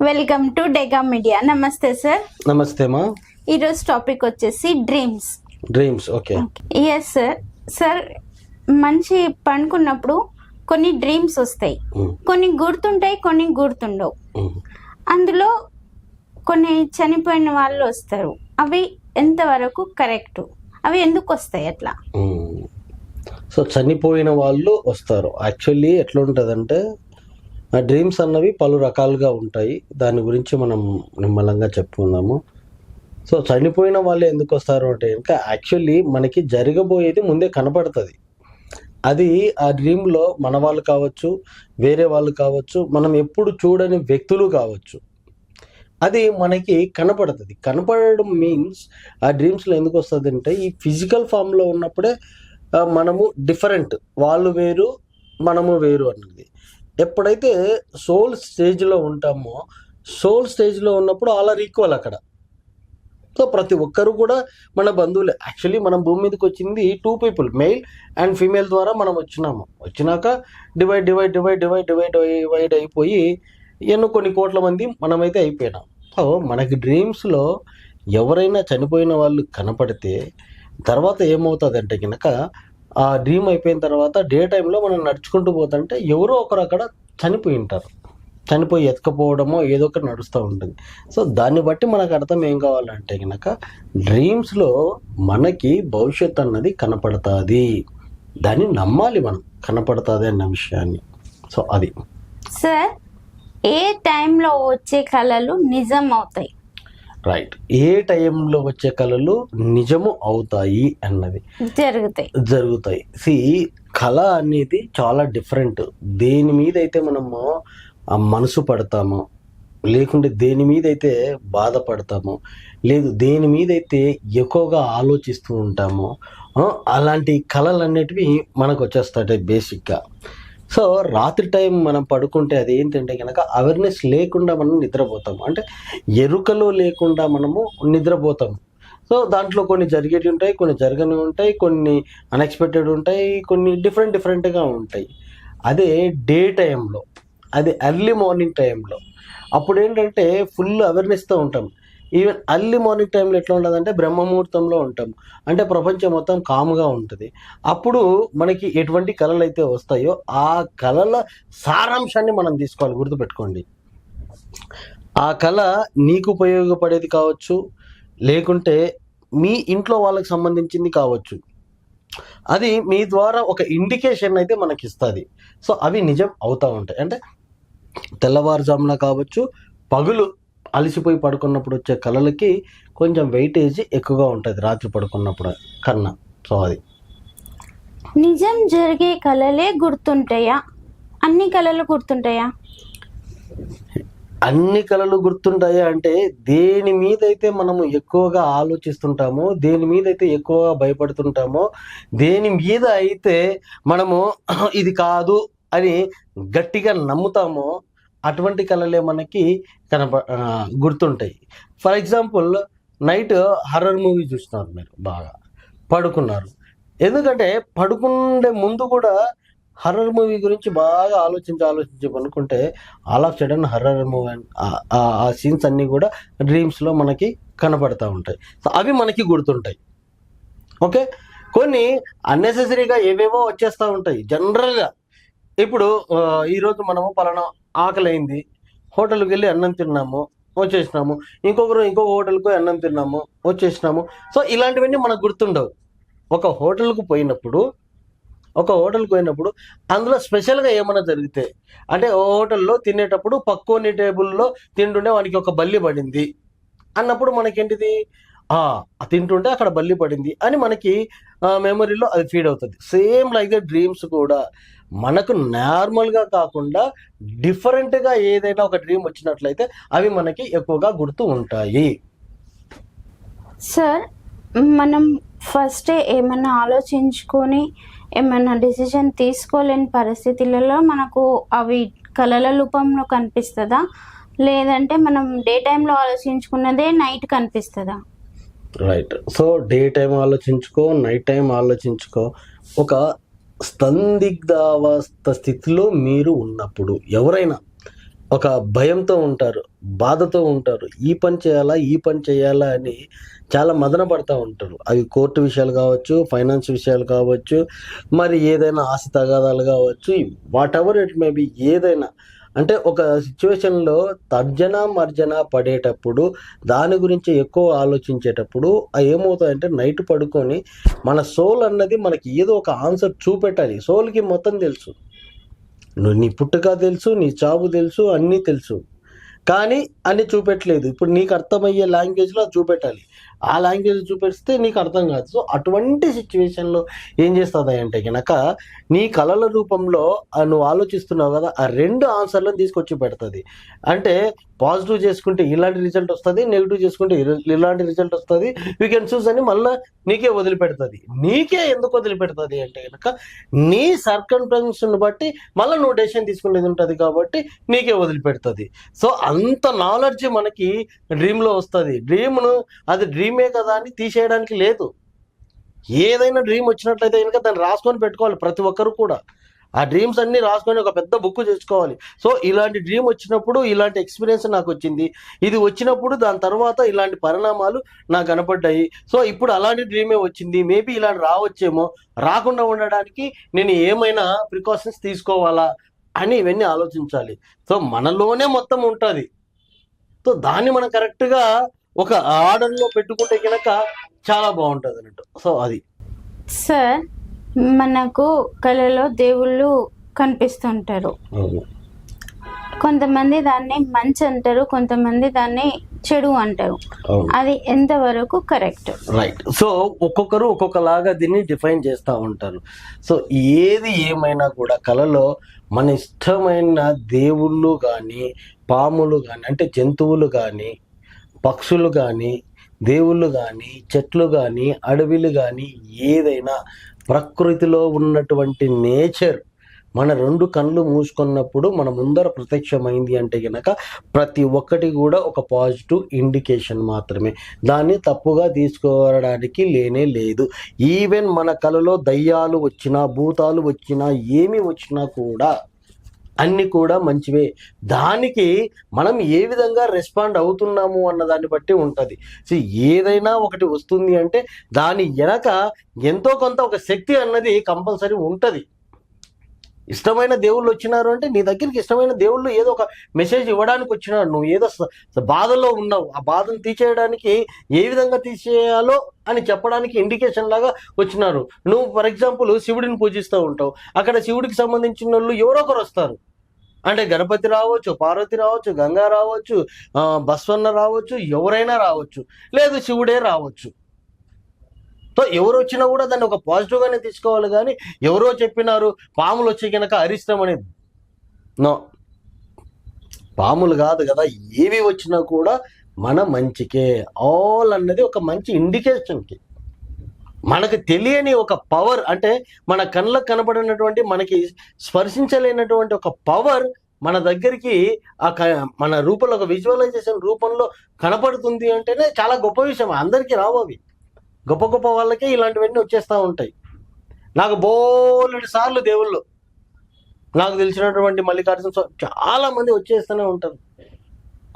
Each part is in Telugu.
Welcome to Dega media. నమస్తే సార్. నమస్తే మా. ఈరోజు టాపిక్ వచ్చేసి dreams. Okay. Yes sir. Sir, మంచి పడుకున్నప్పుడు కొన్ని డ్రీమ్స్ వస్తాయి, కొన్ని గుర్తుంటాయి, కొన్ని గుర్తుండవు. అందులో కొన్ని చనిపోయిన వాళ్ళు వస్తారు. అవి ఎంతవరకు కరెక్ట్? అవి ఎందుకు వస్తాయి అట్లా? సో చనిపోయిన వాళ్ళు వస్తారు. యాక్చువల్లీ ఎట్లా ఉంటుందంటే, ఆ డ్రీమ్స్ అన్నవి పలు రకాలుగా ఉంటాయి. దాని గురించి మనం నిమ్మలంగా చెప్పుకుందాము. సో చనిపోయిన వాళ్ళు ఎందుకు వస్తారు అంటే ఇంకా యాక్చువల్లీ మనకి జరగబోయేది ముందే కనపడుతుంది. అది ఆ డ్రీమ్లో మన వాళ్ళు కావచ్చు, వేరే వాళ్ళు కావచ్చు, మనం ఎప్పుడు చూడని వ్యక్తులు కావచ్చు, అది మనకి కనపడుతుంది. కనపడడం మీన్స్ ఆ డ్రీమ్స్లో ఎందుకు వస్తుంది అంటే, ఈ ఫిజికల్ ఫామ్లో ఉన్నప్పుడే మనము డిఫరెంట్, వాళ్ళు వేరు మనము వేరు అన్నది. ఎప్పుడైతే సోల్ స్టేజ్లో ఉంటామో, సోల్ స్టేజ్లో ఉన్నప్పుడు ఆల్ ఆర్ ఈక్వల్ అక్కడ. సో ప్రతి ఒక్కరు కూడా మన బంధువులే. యాక్చువల్లీ మనం భూమి మీదకి వచ్చింది 2 పీపుల్, మెయిల్ అండ్ ఫీమేల్ ద్వారా మనం వచ్చినాక డివైడ్ అయిపోయి ఎన్నో కొన్ని కోట్ల మంది మనమైతే అయిపోయినాం. సో మనకి డ్రీమ్స్లో ఎవరైనా చనిపోయిన వాళ్ళు కనపడితే తర్వాత ఏమవుతుందంటే కనుక, ఆ డ్రీమ్ అయిపోయిన తర్వాత డే టైంలో మనం నడుచుకుంటూ పోతుంటే ఎవరో ఒకరు అక్కడ చనిపోయి ఉంటారు. చనిపోయి ఎత్తుకపోవడమో ఏదో ఒకటి నడుస్తూ ఉంటుంది. సో దాన్ని బట్టి మనకు అర్థం ఏం కావాలంటే కనుక, డ్రీమ్స్లో మనకి భవిష్యత్ అన్నది కనపడుతుంది. దాన్ని నమ్మాలి మనం, కనపడుతుంది అన్న విషయాన్ని. సో అది సార్, ఏ టైంలో వచ్చే కళలు నిజం అవుతాయి? రైట్. ఏ టైంలో వచ్చే కళలు నిజము అవుతాయి అన్నది జరుగుతాయి. కళ అనేది చాలా డిఫరెంట్. దేని మీద అయితే మనము మనసు పడతామో, లేకుంటే దేని మీద అయితే బాధపడతామో, లేదు దేని మీద అయితే ఎక్కువగా ఆలోచిస్తూ ఉంటామో, అలాంటి కళలు అనేటివి మనకు వచ్చేస్తాయి బేసిక్గా. సో రాత్రి టైం మనం పడుకుంటే అది ఏంటంటే కనుక, అవేర్నెస్ లేకుండా మనం నిద్రపోతాము, అంటే ఎరుకలో లేకుండా మనము నిద్రపోతాము. సో దాంట్లో కొన్ని జరిగేవి ఉంటాయి, కొన్ని జరగని ఉంటాయి, కొన్ని అన్ఎక్స్పెక్టెడ్ ఉంటాయి, కొన్ని డిఫరెంట్గా ఉంటాయి. అదే డే టైంలో, అది ఎర్లీ మార్నింగ్ టైంలో, అప్పుడు ఏంటంటే ఫుల్ అవేర్నెస్తో ఉంటాం. ఈవెన్ ఎర్లీ మార్నింగ్ టైంలో ఎట్లా ఉంటుందంటే బ్రహ్మముహూర్తంలో ఉంటాం, అంటే ప్రపంచం మొత్తం కామ్గా ఉంటుంది. అప్పుడు మనకి ఎటువంటి కళలు అయితే వస్తాయో ఆ కళల సారాంశాన్ని మనం తీసుకోవాలి. గుర్తుపెట్టుకోండి, ఆ కళ నీకు ఉపయోగపడేది కావచ్చు, లేకుంటే మీ ఇంట్లో వాళ్ళకి సంబంధించింది కావచ్చు. అది మీ ద్వారా ఒక ఇండికేషన్ అయితే మనకి ఇస్తుంది. సో అవి నిజం అవుతూ ఉంటాయి. అంటే తెల్లవారుజామున కావచ్చు, పగులు అలసిపోయి పడుకున్నప్పుడు వచ్చే కళలకి కొంచెం వెయిటేజ్ ఎక్కువగా ఉంటుంది రాత్రి పడుకున్నప్పుడు కన్నా. సో అది నిజం జరిగే కళలే గుర్తుంటాయా? అన్ని కళలు గుర్తుంటాయా? అన్ని కళలు గుర్తుంటాయా అంటే, దేని మీద అయితే మనము ఎక్కువగా ఆలోచిస్తుంటామో, దేని మీద అయితే ఎక్కువగా భయపడుతుంటామో, దేని మీద అయితే మనము ఇది కాదు అని గట్టిగా నమ్ముతామో, అటువంటి కళలే మనకి గుర్తుంటాయి. For example, night horror movie చూస్తున్నారు, మీరు బాగా పడుకున్నారు. ఎందుకంటే పడుకునే ముందు కూడా హర్రర్ మూవీ గురించి బాగా ఆలోచించి పనుకుంటే all of sudden horror movie ఆ సీన్స్ అన్నీ కూడా డ్రీమ్స్లో మనకి కనపడతా ఉంటాయి. సో అవి మనకి గుర్తుంటాయి. ఓకే. కొన్ని అన్నెసెసరీగా ఏవేవో వచ్చేస్తూ ఉంటాయి జనరల్గా. ఇప్పుడు ఈరోజు మనము పలానా ఆకలి అయింది, హోటల్కి వెళ్ళి అన్నం తిన్నాము, వచ్చేసినాము. ఇంకొక హోటల్కి పోయి అన్నం తిన్నాము, వచ్చేసినాము. సో ఇలాంటివన్నీ మనకు గుర్తుండవు. ఒక హోటల్కి పోయినప్పుడు అందులో స్పెషల్గా ఏమైనా జరిగితే, అంటే ఓ హోటల్లో తినేటప్పుడు పక్కోని టేబుల్లో తింటుండే వానికి ఒక బల్లి పడింది అన్నప్పుడు మనకేంటిది, తింటుంటే అక్కడ బల్లి పడింది అని మనకి మెమరీలో అది ఫీడ్ అవుతుంది. సేమ్ లైక్ ద డ్రీమ్స్ కూడా మనకు నార్మల్గా కాకుండా డిఫరెంట్గా ఏదైనా ఒక డ్రీమ్ వచ్చినట్లయితే అవి మనకి ఎక్కువగా గుర్తు ఉంటాయి. సార్, మనం ఫస్టే ఏమైనా ఆలోచించుకొని ఏమైనా డిసిజన్ తీసుకోలేని పరిస్థితులలో మనకు అవి కళల రూపంలో కనిపిస్తుందా, లేదంటే మనం డే టైంలో ఆలోచించుకున్నదే నైట్ కనిపిస్తుందా? రైట్. సో డే టైం ఆలోచించుకో, నైట్ టైం ఆలోచించుకో. ఒక సందిగ్ధావస్థ స్థితిలో మీరు ఉన్నప్పుడు, ఎవరైనా ఒక భయంతో ఉంటారు, బాధతో ఉంటారు. ఈ పని చేయాలా అని చాలా మదన పడతా ఉంటారు. అవి కోర్టు విషయాలు కావచ్చు, ఫైనాన్స్ విషయాలు కావచ్చు, మరి ఏదైనా ఆస్తి తగాదాలు కావచ్చు, what ever it may be, ఏదైనా. అంటే ఒక సిచ్యువేషన్లో తర్జన పడేటప్పుడు, దాని గురించి ఎక్కువ ఆలోచించేటప్పుడు ఏమవుతాయంటే నైట్ పడుకొని మన సోల్ అన్నది మనకి ఏదో ఒక ఆన్సర్ చూపెట్టాలి. సోల్కి మొత్తం తెలుసు, నీ పుట్టుక తెలుసు, నీ చావు తెలుసు, అన్నీ తెలుసు, కానీ అన్ని చూపెట్టలేదు. ఇప్పుడు నీకు అర్థమయ్యే లాంగ్వేజ్లో అది చూపెట్టాలి. ఆ లాంగ్వేజ్ చూపెడితే నీకు అర్థం కాదు. సో అటువంటి సిచ్యువేషన్లో ఏం చేస్తుంది అంటే కనుక నీ కళల రూపంలో నువ్వు ఆలోచిస్తున్నావు కదా, ఆ 2 ఆన్సర్లను తీసుకొచ్చి పెడుతుంది. అంటే పాజిటివ్ చేసుకుంటే ఇలాంటి రిజల్ట్ వస్తుంది, నెగిటివ్ చేసుకుంటే ఇలాంటి రిజల్ట్ వస్తుంది, యూ కెన్ చూస్ అని మళ్ళీ నీకే వదిలిపెడుతుంది. నీకే ఎందుకు వదిలిపెడుతుంది అంటే కనుక నీ సర్కంస్టెన్స్ని బట్టి మళ్ళీ నువ్వు డెసిషన్ తీసుకునేది ఉంటుంది కాబట్టి నీకే వదిలిపెడుతుంది. సో అంత నాలెడ్జ్ మనకి డ్రీమ్లో వస్తుంది. డ్రీమ్ను అది డ్రీమే కదా అని తీసేయడానికి లేదు. ఏదైనా డ్రీమ్ వచ్చినట్లయితే కనుక దాన్ని రాసుకొని పెట్టుకోవాలి ప్రతి ఒక్కరు కూడా. ఆ డ్రీమ్స్ అన్ని రాసుకొని ఒక పెద్ద బుక్ చేసుకోవాలి. సో ఇలాంటి డ్రీమ్ వచ్చినప్పుడు ఇలాంటి ఎక్స్పీరియన్స్ నాకు వచ్చింది, ఇది వచ్చినప్పుడు దాని తర్వాత ఇలాంటి పరిణామాలు నాకు కనపడ్డాయి, సో ఇప్పుడు అలాంటి డ్రీమే వచ్చింది, మేబీ ఇలాంటి రావచ్చేమో, రాకుండా ఉండడానికి నేను ఏమైనా ప్రికాషన్స్ తీసుకోవాలా అని ఇవన్నీ ఆలోచించాలి. సో మనలోనే మొత్తం ఉంటుంది. సో దాన్ని మనం కరెక్ట్గా ఒక ఆర్డర్లో పెట్టుకుంటే కనుక చాలా బాగుంటుంది అన్నట్టు. సో అది సార్, మనకు కళలో దేవుళ్ళు కనిపిస్తుంటారు. కొంతమంది దాన్ని మంచి అంటారు, కొంతమంది దాన్ని చెడు అంటారు. అది ఎంతవరకు కరెక్ట్? రైట్. సో ఒక్కొక్కరు ఒక్కొక్కలాగా దీన్ని డిఫైన్ చేస్తూ ఉంటారు. సో ఏది ఏమైనా కూడా కళలో మన ఇష్టమైన దేవుళ్ళు కానీ, పాములు కానీ, అంటే జంతువులు కానీ, పక్షులు కానీ, దేవుళ్ళు కానీ, చెట్లు కానీ, అడవిలు కానీ, ఏదైనా ప్రకృతిలో ఉన్నటువంటి నేచర్ మన 2 కళ్ళు మూసుకున్నప్పుడు మన ముందర ప్రత్యక్షమైంది అంటే కనుక ప్రతి ఒక్కటి కూడా ఒక పాజిటివ్ ఇండికేషన్ మాత్రమే. దాన్ని తప్పుగా తీసుకోవడానికి లేనే లేదు. ఈవెన్ మన కళలో దయ్యాలు వచ్చినా, భూతాలు వచ్చినా, ఏమి వచ్చినా కూడా అన్నీ కూడా మంచివే. దానికి మనం ఏ విధంగా రెస్పాండ్ అవుతున్నాము అన్న దాన్ని బట్టి ఉంటుంది. సో ఏదైనా ఒకటి వస్తుంది అంటే దాని వెనక ఎంతో కొంత ఒక శక్తి అన్నది కంపల్సరీ ఉంటుంది. ఇష్టమైన దేవుళ్ళు వచ్చినారు అంటే నీ దగ్గరికి ఇష్టమైన దేవుళ్ళు ఏదో ఒక మెసేజ్ ఇవ్వడానికి వచ్చినారు. నువ్వు ఏదో బాధలో ఉన్నావు, ఆ బాధను తీసేయడానికి ఏ విధంగా తీసేయాలో అని చెప్పడానికి ఇండికేషన్ లాగా వచ్చినారు. నువ్వు ఫర్ ఎగ్జాంపుల్ శివుడిని పూజిస్తూ ఉంటావు, అక్కడ శివుడికి సంబంధించిన వాళ్ళు ఎవరో ఒకరు వస్తారు. అంటే గణపతి రావచ్చు, పార్వతి రావచ్చు, గంగా రావచ్చు, బస్వన్న రావచ్చు, ఎవరైనా రావచ్చు, లేదు శివుడే రావచ్చు. సో ఎవరు వచ్చినా కూడా దాన్ని ఒక పాజిటివ్గానే తీసుకోవాలి. కానీ ఎవరో చెప్పినారు పాములు వచ్చి కనుక అరిష్టం అనేది, నో, పాములు కాదు కదా, ఏవి వచ్చినా కూడా మన మంచికే. ఆల్ అన్నది ఒక మంచి ఇండికేషన్కి. మనకు తెలియని ఒక పవర్, అంటే మన కళ్ళకు కనబడినటువంటి, మనకి స్పర్శించలేనటువంటి ఒక పవర్ మన దగ్గరికి మన రూపంలో, ఒక విజువలైజేషన్ రూపంలో కనపడుతుంది అంటేనే చాలా గొప్ప విషయం. అందరికీ రావు అవి, గొప్ప గొప్ప వాళ్ళకే ఇలాంటివన్నీ వచ్చేస్తూ ఉంటాయి. నాకు బోలెడు సార్లు దేవుళ్ళు, నాకు తెలిసినటువంటి మల్లికార్జున స్వామి చాలా మంది వచ్చేస్తూనే ఉంటారు.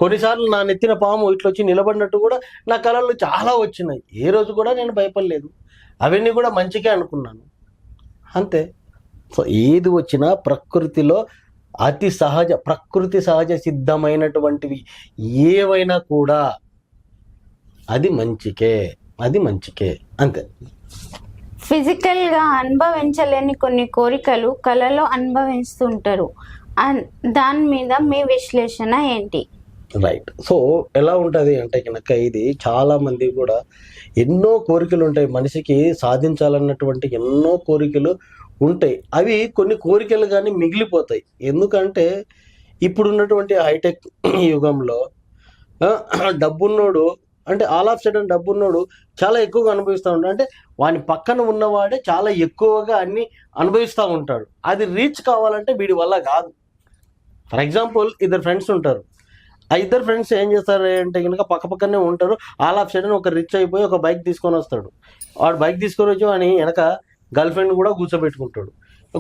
కొన్నిసార్లు నా నెత్తిన పాము ఇట్లా వచ్చి నిలబడినట్టు కూడా నా కళల్లో చాలా వచ్చినాయి. ఏ రోజు కూడా నేను భయపడలేదు, అవన్నీ కూడా మంచిగా అనుకున్నాను, అంతే. సో ఏది వచ్చినా ప్రకృతిలో అతి సహజ, ప్రకృతి సహజ సిద్ధమైనటువంటివి ఏవైనా కూడా అది మంచికే, అది మంచికే, అంతే. ఫిజికల్గా అనుభవించలేని కొన్ని కోరికలు కళలో అనుభవిస్తుంటారు, దాని మీద మీ విశ్లేషణ ఏంటి? రైట్. సో ఎలా ఉంటుంది అంటే కనుక ఇది చాలా మంది కూడా ఎన్నో కోరికలు ఉంటాయి మనిషికి, సాధించాలన్నటువంటి ఎన్నో కోరికలు ఉంటాయి. అవి కొన్ని కోరికలు కానీ మిగిలిపోతాయి. ఎందుకంటే ఇప్పుడున్నటువంటి హైటెక్ యుగంలో డబ్బున్నోడు, అంటే ఆల్ ఆఫ్ సడన్ డబ్బున్నోడు చాలా ఎక్కువగా అనుభవిస్తూ ఉంటాడు. అంటే వాని పక్కన ఉన్నవాడే చాలా ఎక్కువగా అన్ని అనుభవిస్తూ ఉంటాడు. అది రీచ్ కావాలంటే వీడి వల్ల కాదు. ఫర్ ఎగ్జాంపుల్, 2 ఫ్రెండ్స్ ఉంటారు. ఆ 2 ఫ్రెండ్స్ ఏం చేస్తారు అంటే కనుక పక్కనే ఉంటారు. ఆల్ ఆఫ్ సడన్ ఒక రిచ్ అయిపోయి ఒక బైక్ తీసుకొని వస్తాడు. వాడు బైక్ తీసుకొని వచ్చి వాని వెనక గర్ల్ ఫ్రెండ్ కూడా కూర్చోబెట్టుకుంటాడు.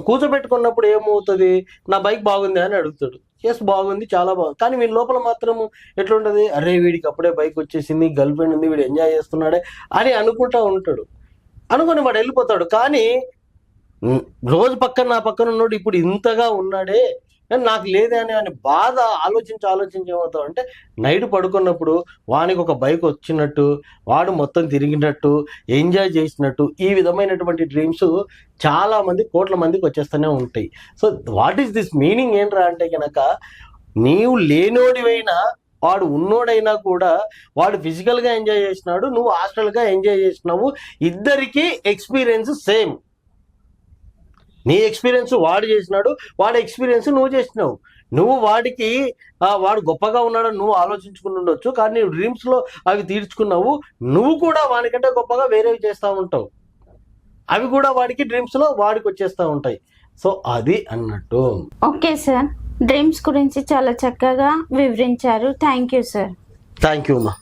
కూర్చోబెట్టుకున్నప్పుడు ఏమవుతుంది, నా బైక్ బాగుంది అని అడుగుతాడు. ఎస్ బాగుంది, చాలా బాగుంది. కానీ వీడి లోపల మాత్రం ఎట్లుంటది, అరే వీడికి అప్పుడే బైక్ వచ్చేసింది, గర్ల్ ఫ్రెండ్ ఉంది, వీడు ఎంజాయ్ చేస్తున్నాడే అని అనుకుంటా ఉంటాడు. అనుకుని వాడు వెళ్ళిపోతాడు. కానీ రోజు నా పక్కన ఉన్నాడు, ఇప్పుడు ఇంతగా ఉన్నాడే, నాకు లేదే అని బాధ ఆలోచించి ఏమవుతావు అంటే, నైట్ పడుకున్నప్పుడు వానికి ఒక బైక్ వచ్చినట్టు, వాడు మొత్తం తిరిగినట్టు, ఎంజాయ్ చేసినట్టు, ఈ విధమైనటువంటి డ్రీమ్స్ చాలా మంది, కోట్ల మందికి వచ్చేస్తూనే ఉంటాయి. So what is this meaning ఏంట్రా అంటే కనుక, నీవు లేనోడివైనా వాడు ఉన్నోడైనా కూడా వాడు ఫిజికల్ గా ఎంజాయ్ చేసినాడు, నువ్వు హాస్టల్ గా ఎంజాయ్ చేసినావు, ఇద్దరికి ఎక్స్పీరియన్స్ సేమ్. నీ ఎక్స్పీరియన్స్ వాడు చేసినాడు, వాడి ఎక్స్పీరియన్స్ నువ్వు చేసినావు. నువ్వు వాడికి వాడు గొప్పగా ఉన్నాడని నువ్వు ఆలోచించుకుని ఉండొచ్చు, కానీ నీ డ్రీమ్స్ లో అవి తీర్చుకున్నావు. నువ్వు కూడా వాడికంటే గొప్పగా వేరేవి చేస్తూ ఉంటావు, అవి కూడా వాడికి డ్రీమ్స్ లో వాడికి వచ్చేస్తూ ఉంటాయి. సో అది అన్నట్టు. ఓకే సార్, డ్రీమ్స్ గురించి చాలా చక్కగా వివరించారు. Thank you sir. Thank you అమ్మా.